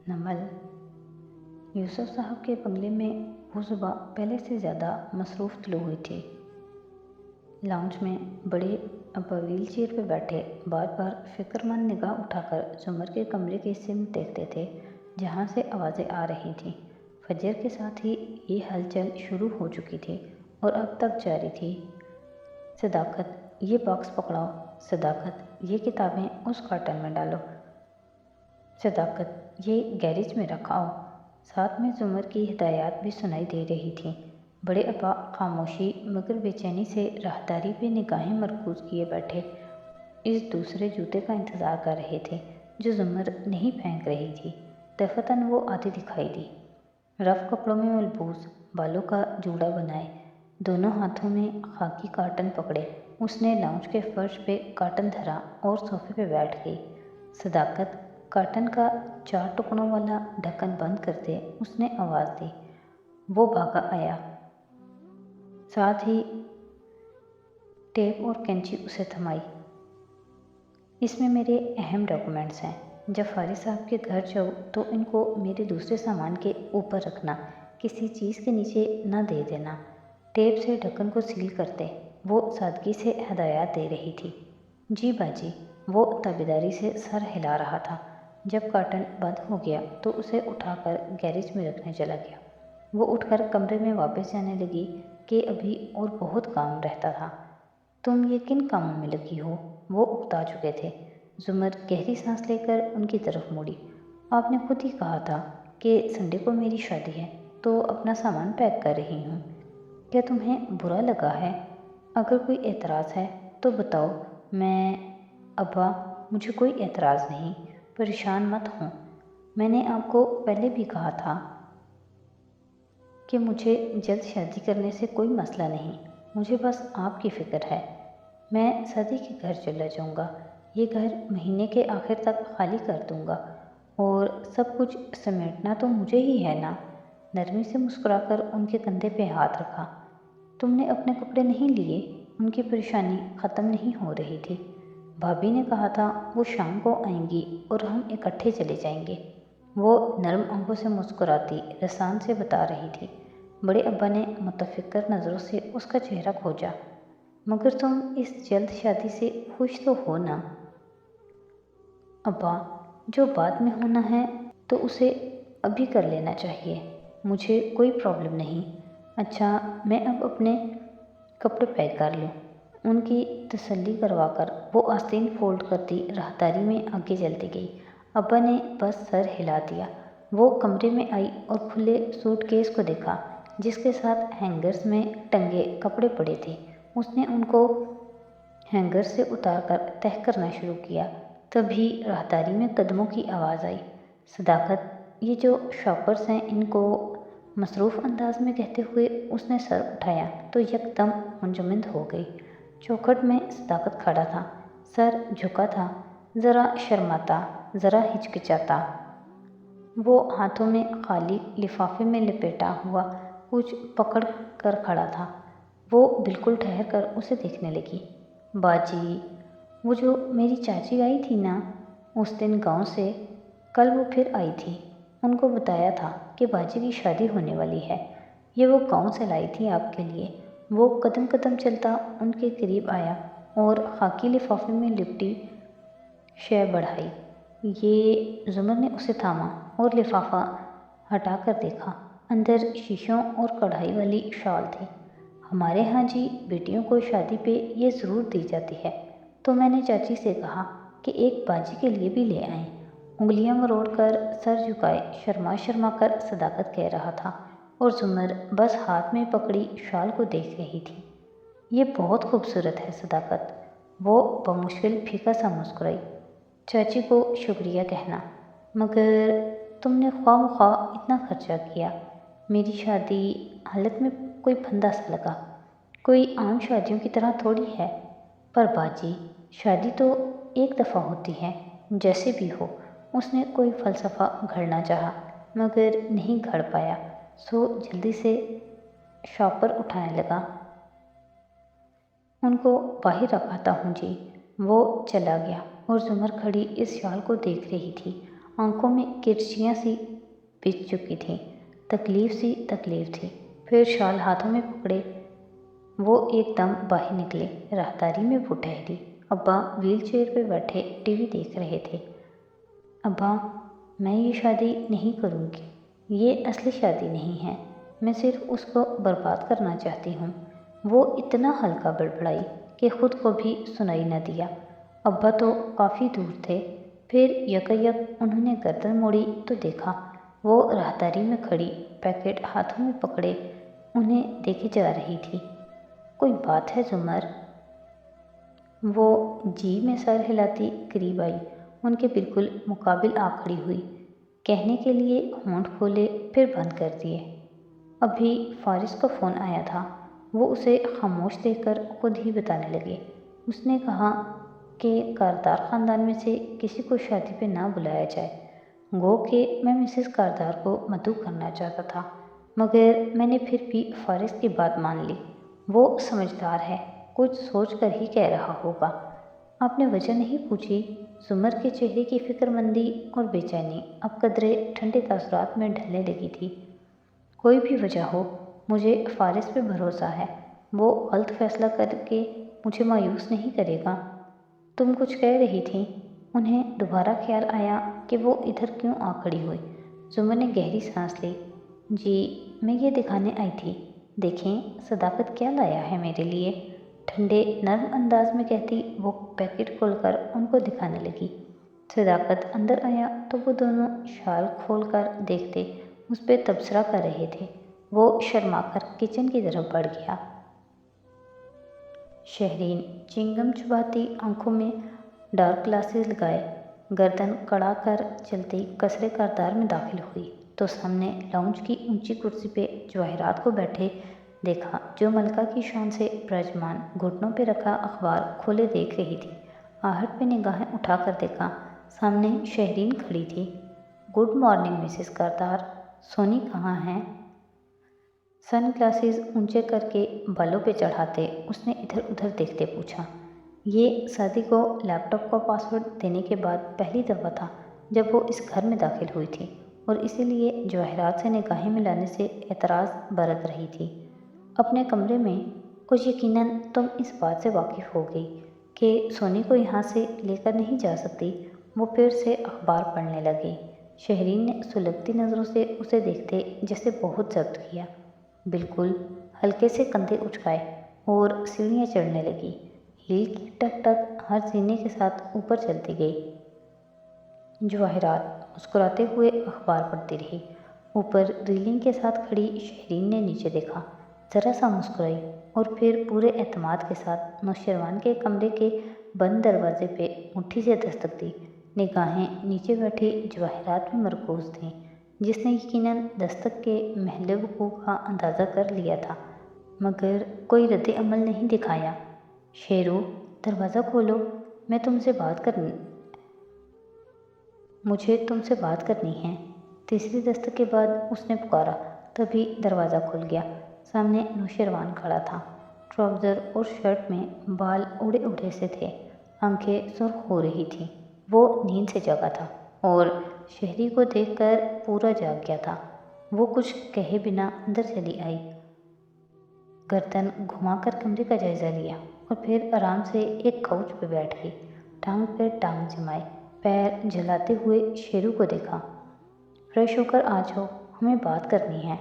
नमल। यूसुफ साहब के बंगले में वो सुबह पहले से ज़्यादा मसरूफ़ तलू हुई थी। लाउंज में बड़े अब्बा व्हील चेयर पर बैठे बार बार फ़िक्रमंद निगाह उठाकर जुमर के कमरे के हिस्से में देखते थे जहाँ से आवाज़ें आ रही थीं। फजर के साथ ही ये हलचल शुरू हो चुकी थी और अब तक जारी थी। सदाकत, ये बॉक्स पकड़ाओ। सदाकत, ये किताबें उस कार्टन में डालो। सदाकत, ये गैरेज में रखाओ। साथ में जुमर की हिदायत भी सुनाई दे रही थी। बड़े अब्बा खामोशी मगर बेचैनी से राहदारी पे निगाहें मरकूज किए बैठे इस दूसरे जूते का इंतज़ार कर रहे थे जो जुमर नहीं फेंक रही थी। दफतन वो आती दिखाई दी, रफ कपड़ों में मलबूस, बालों का जूड़ा बनाए, दोनों हाथों में खाकी कार्टन पकड़े। उसने लाउंज के फर्श पे कार्टन धरा और सोफे पे बैठ गई। सदाकत, कार्टन का 4 टुकड़ों वाला ढक्कन बंद करते उसने आवाज़ दी। वो भागा आया, साथ ही टेप और कैंची उसे थमाई। इसमें मेरे अहम डॉक्यूमेंट्स हैं। जब फारिस साहब के घर जाओ तो इनको मेरे दूसरे सामान के ऊपर रखना, किसी चीज़ के नीचे ना दे देना। टेप से ढक्कन को सील करते वो सादगी से हदायत दे रही थी। जी बाजी, वो ताबेदारी से सर हिला रहा था। जब कार्टन बंद हो गया तो उसे उठाकर गैरेज में रखने चला गया। वो उठकर कमरे में वापस जाने लगी कि अभी और बहुत काम रहता था। तुम ये किन कामों में लगी हो? वो उकता चुके थे। जुमर गहरी सांस लेकर उनकी तरफ मुड़ी। आपने खुद ही कहा था कि संडे को मेरी शादी है तो अपना सामान पैक कर रही हूँ। क्या तुम्हें बुरा लगा है? अगर कोई एतराज़ है तो बताओ। अब्बा, मुझे कोई एतराज़ नहीं, परेशान मत हों। मैंने आपको पहले भी कहा था कि मुझे जल्द शादी करने से कोई मसला नहीं, मुझे बस आपकी फ़िक्र है। मैं सदी के घर चला जाऊँगा। ये घर महीने के आखिर तक खाली कर दूँगा और सब कुछ समेटना तो मुझे ही है ना। नरमी से मुस्कुराकर उनके कंधे पे हाथ रखा। तुमने अपने कपड़े नहीं लिए? उनकी परेशानी ख़त्म नहीं हो रही थी। भाभी ने कहा था वो शाम को आएंगी और हम इकट्ठे चले जाएंगे। वो नरम आंखों से मुस्कुराती रसान से बता रही थी। बड़े अब्बा ने मुतफिक्र नज़रों से उसका चेहरा खोजा। मगर तुम इस जल्द शादी से खुश तो हो ना? अब्बा, जो बाद में होना है तो उसे अभी कर लेना चाहिए, मुझे कोई प्रॉब्लम नहीं। अच्छा, मैं अब अपने कपड़े पैक कर लूँ। उनकी तसल्ली करवाकर वो आस्तीन फोल्ड करती राहदारी में आगे चलती गई। अब्बा ने बस सर हिला दिया। वो कमरे में आई और खुले सूटकेस को देखा जिसके साथ हैंगर्स में टंगे कपड़े पड़े थे। उसने उनको हैंगर से उतारकर तह करना शुरू किया। तभी राहदारी में कदमों की आवाज़ आई। सदाकत, ये जो शॉपर्स हैं इनको मसरूफ़ अंदाज में कहते हुए उसने सर उठाया तो यकदम मुंजमद हो गई। चौखट में सदाकत खड़ा था, सर झुका था, ज़रा शर्माता, ज़रा हिचकिचाता। वो हाथों में खाली लिफाफे में लपेटा हुआ कुछ पकड़ कर खड़ा था। वो बिल्कुल ठहर कर उसे देखने लगी। बाजी, वो जो मेरी चाची आई थी ना उस दिन गांव से, कल वो फिर आई थी। उनको बताया था कि बाजी की शादी होने वाली है। ये वो गांव से लाई थी आपके लिए। वो कदम कदम चलता उनके करीब आया और खाकी लिफाफे में लिपटी शय बढ़ाई। ये जुमर ने उसे थामा और लिफाफा हटा कर देखा। अंदर शीशों और कढ़ाई वाली शॉल थी। हमारे यहाँ जी बेटियों को शादी पे ये ज़रूर दी जाती है, तो मैंने चाची से कहा कि एक बाजी के लिए भी ले आएं। उंगलियां मरोड़कर सर झुकाए शर्मा शर्मा कर सदाकत कह रहा था और जुमर बस हाथ में पकड़ी शॉल को देख रही थी। ये बहुत खूबसूरत है सदाकत। वो बमुश्किल फीका सा मुस्कुराई। चाची को शुक्रिया कहना, मगर तुमने ख्वाह इतना खर्चा किया। मेरी शादी हालत में कोई फंदा सा लगा। कोई आम शादियों की तरह थोड़ी है। पर बाजी, शादी तो एक दफ़ा होती है, जैसे भी हो। उसने कोई फ़लसफ़ा घड़ना चाहा मगर नहीं घड़ पाया, सो जल्दी से शॉपर उठाने लगा। उनको बाहर रखाता हूँ जी। वो चला गया और जुमर खड़ी इस शाल को देख रही थी। آنکھوں میں کرچیاں سی بچ چکی تھیں، تکلیف تھی۔ پھر شال ہاتھوں میں پکڑے وہ ایک دم باہر نکلے۔ راہداری میں وہ ٹھہری۔ ابا ویل چیئر پہ بیٹھے ٹی وی دیکھ رہے تھے۔ ابا، میں یہ شادی نہیں کروں گی، یہ اصلی شادی نہیں ہے، میں صرف اس کو برباد کرنا چاہتی ہوں۔ وہ اتنا ہلکا بڑبڑائی کہ خود کو بھی سنائی نہ دیا۔ ابا تو کافی دور تھے، پھر یکایک انہوں نے گردن موڑی تو دیکھا وہ راہداری میں کھڑی پیکٹ ہاتھوں میں پکڑے انہیں دیکھے جا رہی تھی۔ کوئی بات ہے زمر؟ وہ جی میں سر ہلاتی قریب آئی، ان کے بالکل مقابل آ کھڑی ہوئی۔ کہنے کے لیے ہونٹ کھولے پھر بند کر دیے۔ ابھی فارس کا فون آیا تھا۔ وہ اسے خاموش دیکھ کر خود ہی بتانے لگے۔ اس نے کہا کہ کاردار خاندان میں سے کسی کو شادی پہ نہ بلایا جائے۔ گو کہ میں مسز کاردار کو مدعو کرنا چاہتا تھا، مگر میں نے پھر بھی فارس کی بات مان لی۔ وہ سمجھدار ہے، کچھ سوچ کر ہی کہہ رہا ہوگا۔ آپ نے وجہ نہیں پوچھی؟ زمر کے چہرے کی فکر مندی اور بے چینی اب قدرے ٹھنڈے تاثرات میں ڈھلنے لگی تھی۔ کوئی بھی وجہ ہو، مجھے فارس پہ بھروسہ ہے، وہ غلط فیصلہ کر کے مجھے مایوس نہیں کرے گا۔ تم کچھ کہہ رہی تھیں؟ انہیں دوبارہ خیال آیا کہ وہ ادھر کیوں آ کھڑی ہوئی۔ زمر نے گہری سانس لی۔ جی، میں یہ دکھانے آئی تھی، دیکھیں صداقت کیا لایا ہے میرے لیے، ٹھنڈے نرم انداز میں کہتی وہ پیکٹ کھول کر ان کو دکھانے لگی۔ صداقت اندر آیا تو وہ دونوں شال کھول کر دیکھتے اس پہ تبصرہ کر رہے تھے۔ وہ شرما کر کچن کی طرف بڑھ گیا۔ شہرین چنگم چباتی آنکھوں میں ڈارک گلاسز لگائے گردن کڑا کر چلتی قصرِ کاردار میں داخل ہوئی تو سامنے لاؤنج کی اونچی کرسی پہ جواہرات کو بیٹھے دیکھا، جو ملکہ کی شان سے برجمان گھٹنوں پہ رکھا اخبار کھولے دیکھ رہی تھی۔ آہٹ پہ نگاہیں اٹھا کر دیکھا، سامنے شہرین کھڑی تھی۔ گڈ مارننگ مسز کاردار، سونی کہاں ہیں؟ سن گلاسز اونچے کر کے بالوں پہ چڑھاتے اس نے ادھر ادھر دیکھتے پوچھا۔ یہ سادی کو لیپ ٹاپ کا پاس ورڈ دینے کے بعد پہلی دفعہ تھا جب وہ اس گھر میں داخل ہوئی تھی، اور اسی لیے جواہرات سے نگاہیں ملانے سے اعتراض برت رہی تھی۔ اپنے کمرے میں، اور یقیناً تم اس بات سے واقف ہو گئی کہ سونی کو یہاں سے لے کر نہیں جا سکتی۔ وہ پھر سے اخبار پڑھنے لگی۔ شہرین نے سلگتی نظروں سے اسے دیکھتے جیسے بہت ضبط کیا، بالکل ہلکے سے کندھے اچکائے اور سیڑھیاں چڑھنے لگی۔ ہیل کی ٹک ٹک ہر سینے کے ساتھ اوپر چلتی گئی۔ جواہرات مسکراتے ہوئے اخبار پڑھتی رہی۔ اوپر ریلنگ کے ساتھ کھڑی شہرین نے نیچے دیکھا، ذرا سا مسکرائی اور پھر پورے اعتماد کے ساتھ نوشیروان کے کمرے کے بند دروازے پہ مٹھی سے دستک دی۔ نگاہیں نیچے بیٹھی جواہرات میں مرکوز تھیں، جس نے یقیناً دستک کے محل وقوع کا اندازہ کر لیا تھا، مگر کوئی رد عمل نہیں دکھایا۔ شیرو، دروازہ کھولو، مجھے تم سے بات کرنی ہے۔ تیسری دستک کے بعد اس نے پکارا، تبھی دروازہ کھل گیا۔ سامنے نوشیروان کھڑا تھا، ٹراؤزر اور شرٹ میں، بال اڑے اڑے سے تھے، آنکھیں سرخ ہو رہی تھیں۔ وہ نیند سے جاگا تھا اور شہری کو دیکھ کر پورا جاگ گیا تھا۔ وہ کچھ کہے بنا اندر چلی آئی، گردن گھما کر کمرے کا جائزہ لیا اور پھر آرام سے ایک کاؤچ پہ بیٹھ گئی۔ ٹانگ پہ ٹانگ جمائے، پیر جھلاتے ہوئے شیرو کو دیکھا۔ فریش ہو کر آ جاؤ، ہمیں بات کرنی ہے۔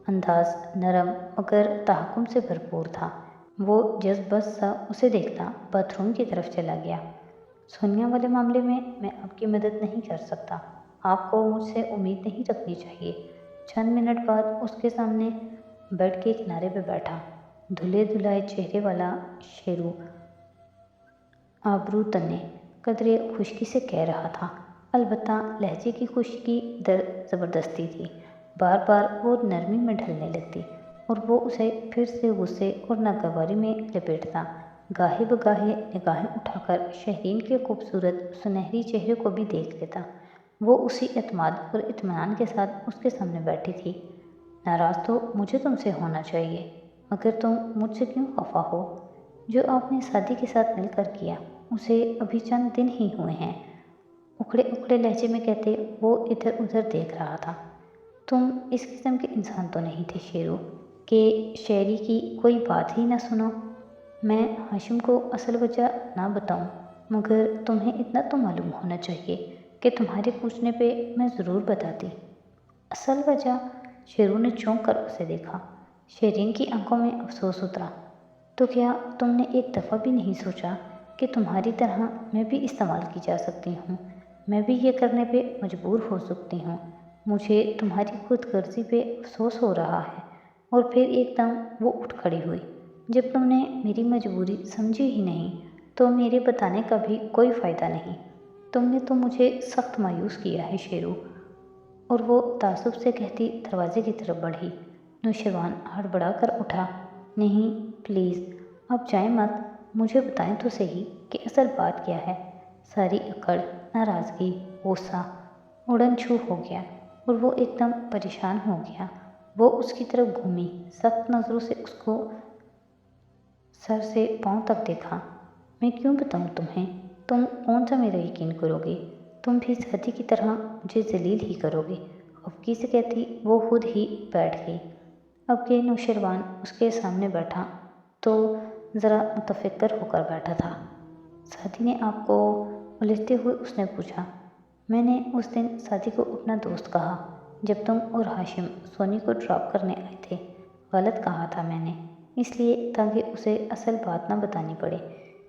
انداز نرم مگر تحکم سے بھرپور تھا۔ وہ جذب بس سا اسے دیکھتا باتھ روم کی طرف چلا گیا۔ سونیا والے معاملے میں آپ کی مدد نہیں کر سکتا، آپ کو مجھ سے امید نہیں رکھنی چاہیے۔ چند منٹ بعد اس کے سامنے بیڈ کے کنارے پہ بیٹھا دھلے دھلائے چہرے والا شیرو آبرو تنے قدرے خشکی سے کہہ رہا تھا، البتہ لہجے کی خشکی زبردستی تھی۔ بار بار وہ نرمی میں ڈھلنے لگتی اور وہ اسے پھر سے غصے اور ناگواری میں لپیٹتا۔ گاہے بگاہے نگاہیں اٹھا کر شہرین کے خوبصورت سنہری چہرے کو بھی دیکھ لیتا۔ وہ اسی اعتماد اور اطمینان کے ساتھ اس کے سامنے بیٹھی تھی۔ ناراض تو مجھے تم سے ہونا چاہیے، مگر تم مجھ سے کیوں خفا ہو؟ جو آپ نے سادی کے ساتھ مل کر کیا، اسے ابھی چند دن ہی ہوئے ہیں، उखड़े उखड़े लहजे में कहते वो इधर उधर देख रहा था। तुम इस किस्म के इंसान तो नहीं थे शेरू कि शायरी की कोई बात ही ना सुनो। मैं हाशिम को असल वजह ना बताऊं, मगर तुम्हें इतना तो मालूम होना चाहिए कि तुम्हारे पूछने पे मैं ज़रूर बताती। असल वजह? शेरू ने चौंक कर उसे देखा। शेरीन की आंखों में अफसोस उतरा। तो क्या तुमने एक दफ़ा भी नहीं सोचा कि तुम्हारी तरह मैं भी इस्तेमाल की जा सकती हूँ? मैं भी ये करने पे मजबूर हो सकती हूँ। मुझे तुम्हारी खुदगर्जी पे अफसोस हो रहा है। और फिर एकदम वो उठ खड़ी हुई। जब तुमने मेरी मजबूरी समझी ही नहीं तो मेरे बताने का भी कोई फ़ायदा नहीं। तुमने तो मुझे सख्त मायूस किया है शेरू। और वो तासुब से कहती दरवाजे की तरफ बढ़ी। नौशरवान हड़बड़ा कर उठा। नहीं, प्लीज़ आप जाएं मत, मुझे बताएं तो सही कि असल बात क्या है। सारी अकड़, नाराज़गी, गुस्सा उड़न छू हो गया और वो एकदम परेशान हो गया। वो उसकी तरफ घूमी, सख्त नज़रों से उसको सर से पांव तक देखा। मैं क्यों बताऊं तुम्हें? तुम कौन सा मेरा यकीन करोगे? तुम भी साथी की तरह मुझे जलील ही करोगे। खफगी से कहती वो खुद ही बैठ गई। अब के नौशरवान उसके सामने बैठा तो ज़रा मुतफिक्र होकर बैठा था। साथी ने आपको? उलझते हुए उसने पूछा। मैंने उस दिन साथी को अपना दोस्त कहा जब तुम और हाशिम सोनी को ड्रॉप करने आए थे। गलत कहा था मैंने, इसलिए ताकि उसे असल बात ना बतानी पड़े।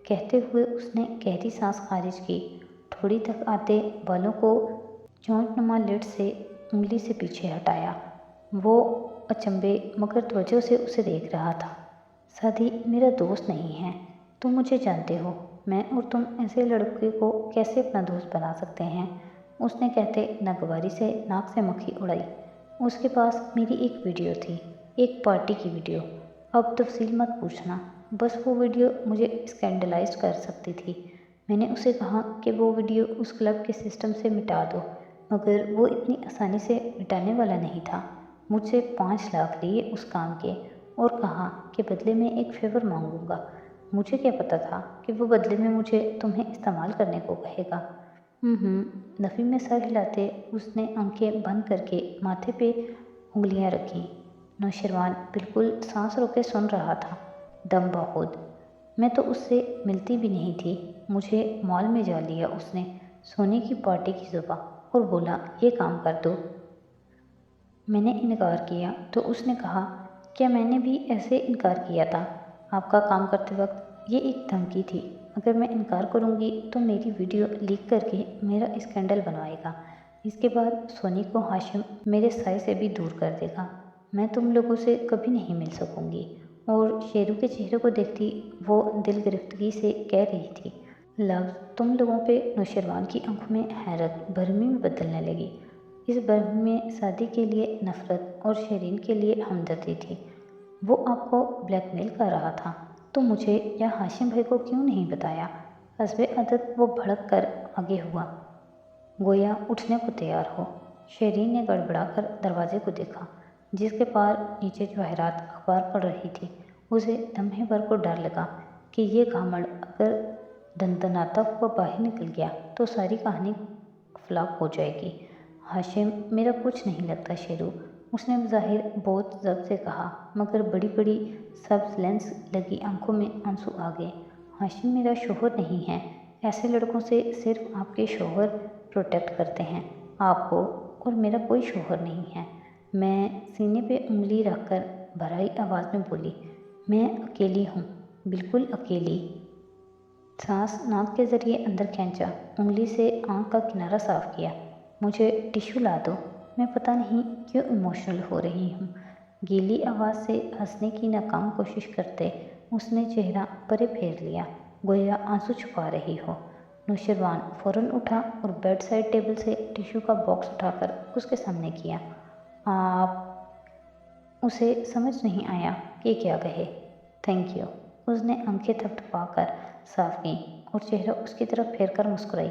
कहते हुए उसने गहरी सांस खारिज की। थोड़ी तक आते बालों को चोंचनुमा लिड से उंगली से पीछे हटाया। वो अचंभे मगर तवज्जो से उसे देख रहा था। साथी मेरा दोस्त नहीं है, तुम मुझे जानते हो। मैं और तुम ऐसे लड़के को कैसे अपना दोस्त बना सकते हैं? उसने कहते नागवारी से नाक से मक्खी उड़ाई। उसके पास मेरी एक वीडियो थी, एक पार्टी की वीडियो। अब तफसील मत पूछना, बस वो वीडियो मुझे स्कैंडलाइज कर सकती थी। मैंने उसे कहा कि वो वीडियो उस क्लब के सिस्टम से मिटा दो, मगर वो इतनी आसानी से मिटाने वाला नहीं था। मुझसे 5 लाख लिए उस काम के और कहा कि बदले में एक फेवर मांगूंगा। मुझे क्या पता था कि वो बदले में मुझे तुम्हें इस्तेमाल करने को कहेगा। नफ़ी में सर हिलाते उसने आंखें बंद करके माथे पे उंगलियां रखीं। नौशरवान बिल्कुल सांस रोके सुन रहा था, दम बखुद। मैं तो उससे मिलती भी नहीं थी। मुझे मॉल में जा लिया उसने सोने की पार्टी की सुबह और बोला ये काम कर दो। मैंने इनकार किया तो उसने कहा क्या मैंने भी ऐसे इनकार किया था आपका काम करते वक्त? ये एक धमकी थी। अगर मैं इनकार करूँगी तो मेरी वीडियो लीक करके मेरा स्कैंडल बनवाएगा। इसके बाद सोनी को हाशिम मेरे साय से भी दूर कर देगा। मैं तुम लोगों से कभी नहीं मिल सकूँगी। और शेरू के चेहरे को देखती वो दिल गिरफ्तगी से कह रही थी। लफ्ज़ तुम लोगों पे नौशरवान की आंखों में हैरत भरमी में बदलने लगी। इस बरहम में सादी के लिए नफ़रत और शेरीन के लिए हमदर्दी थी। वो आपको ब्लैकमेल कर रहा था तो मुझे या हाशिम भाई को क्यों नहीं बताया? हस्बे आदत वो भड़क कर आगे हुआ, गोया उठने को तैयार हो। शेरीन ने गड़बड़ा कर दरवाजे को देखा जिसके पार नीचे जवाहरात अखबार पढ़ रही थी। उसे लम्हे भर को डर लगा कि ये घामड़ अगर दंदनाता हुआ बाहर निकल गया तो सारी कहानी फ्लॉप हो जाएगी। हाशिम मेरा कुछ नहीं लगता शेरू, उसने ज़ाहिर बहुत ज़ब्त से कहा, मगर बड़ी बड़ी सब्ज लेंस लगी आंखों में आंसू आ गए। हाशिम मेरा शोहर नहीं है। ऐसे लड़कों से सिर्फ आपके शोहर प्रोटेक्ट करते हैं आपको, और मेरा कोई शोहर नहीं है। मैं सीने पे उंगली रखकर भराई आवाज़ में बोली, मैं अकेली हूँ, बिल्कुल अकेली। सांस नाक के ज़रिए अंदर खींचा, उंगली से आँख का किनारा साफ किया। मुझे टिश्यू ला दो, मैं पता नहीं क्यों इमोशनल हो रही हूँ। गीली आवाज़ से हंसने की नाकाम कोशिश करते उसने चेहरा परे फेर लिया, गोया आंसू छुपा रही हो। नौशरवान फ़ौरन उठा और बेड साइड टेबल से टिश्यू का बॉक्स उठाकर उसके सामने किया। आप? उसे समझ नहीं आया कि क्या कहे। थैंक यू, उसने आंखें थपथपाकर साफ की और चेहरा उसकी तरफ फेर कर मुस्कुराई।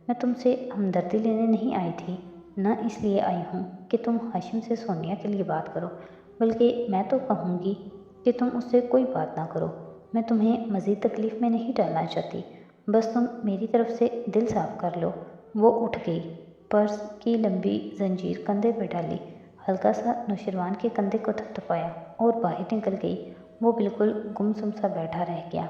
मैं तुमसे हमदर्दी लेने नहीं आई थी, न इसलिए आई हूँ कि तुम हाशिम से सोनिया के लिए बात करो, बल्कि मैं तो कहूँगी कि तुम उससे कोई बात ना करो। मैं तुम्हें मज़ीद तकलीफ़ में नहीं डालना चाहती, बस तुम मेरी तरफ से दिल साफ कर लो। وہ اٹھ گئی، پرس کی لمبی زنجیر کندھے پہ ڈالی، ہلکا سا نوشروان کے کندھے کو تھپتھپایا اور باہر نکل گئی۔ وہ بالکل گمسم سا بیٹھا رہ گیا۔